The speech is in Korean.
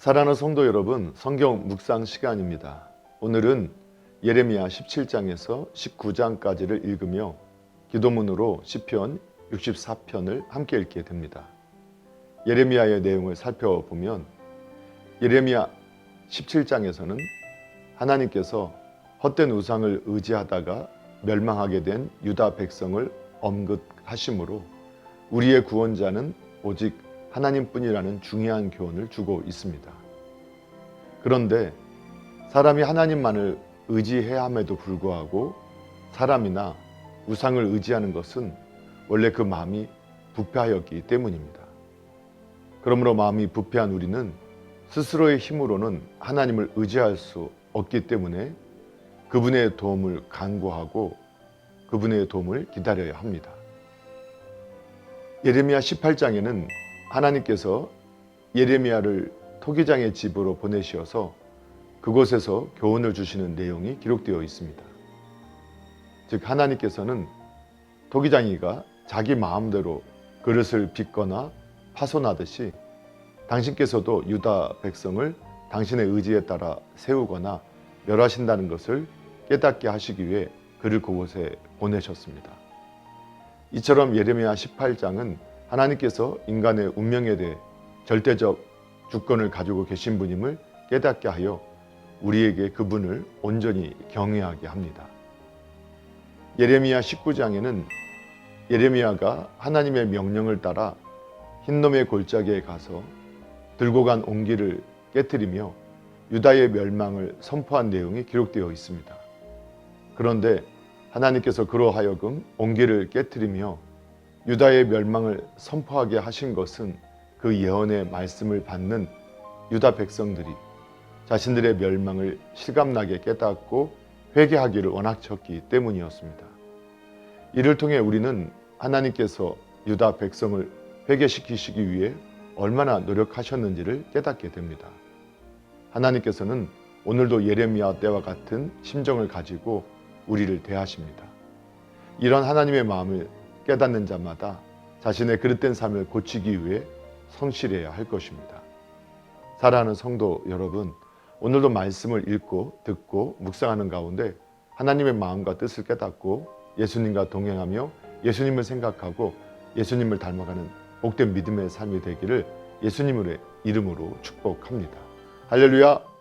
사랑하는 성도 여러분, 성경 묵상 시간입니다. 오늘은 예레미야 17장에서 19장까지를 읽으며 기도문으로 시편 64편을 함께 읽게 됩니다. 예레미야의 내용을 살펴보면 예레미야 17장에서는 하나님께서 헛된 우상을 의지하다가 멸망하게 된 유다 백성을 언급하심으로 우리의 구원자는 오직 하나님뿐이라는 중요한 교훈을 주고 있습니다. 그런데 사람이 하나님만을 의지해야 함에도 불구하고 사람이나 우상을 의지하는 것은 원래 그 마음이 부패하였기 때문입니다. 그러므로 마음이 부패한 우리는 스스로의 힘으로는 하나님을 의지할 수 없기 때문에 그분의 도움을 간구하고 그분의 도움을 기다려야 합니다. 예레미야 18장에는 하나님께서 예레미야를 토기장의 집으로 보내시어서 그곳에서 교훈을 주시는 내용이 기록되어 있습니다. 즉 하나님께서는 토기장이가 자기 마음대로 그릇을 빚거나 파손하듯이 당신께서도 유다 백성을 당신의 의지에 따라 세우거나 멸하신다는 것을 깨닫게 하시기 위해 그를 그곳에 보내셨습니다. 이처럼 예레미야 18장은 하나님께서 인간의 운명에 대해 절대적 주권을 가지고 계신 분임을 깨닫게 하여 우리에게 그분을 온전히 경외하게 합니다. 예레미야 19장에는 예레미야가 하나님의 명령을 따라 흰놈의 골짜기에 가서 들고 간 옹기를 깨뜨리며 유다의 멸망을 선포한 내용이 기록되어 있습니다. 그런데 하나님께서 그로 하여금 옹기를 깨뜨리며 유다의 멸망을 선포하게 하신 것은 그 예언의 말씀을 받는 유다 백성들이 자신들의 멸망을 실감나게 깨닫고 회개하기를 원하셨기 때문이었습니다. 이를 통해 우리는 하나님께서 유다 백성을 회개시키시기 위해 얼마나 노력하셨는지를 깨닫게 됩니다. 하나님께서는 오늘도 예레미야 때와 같은 심정을 가지고 우리를 대하십니다. 이런 하나님의 마음을 깨닫는 자마다 자신의 그릇된 삶을 고치기 위해 성실해야 할 것입니다. 사랑하는 성도 여러분, 오늘도 말씀을 읽고 듣고 묵상하는 가운데 하나님의 마음과 뜻을 깨닫고 예수님과 동행하며 예수님을 생각하고 예수님을 닮아가는 복된 믿음의 삶이 되기를 예수님의 이름으로 축복합니다. 할렐루야!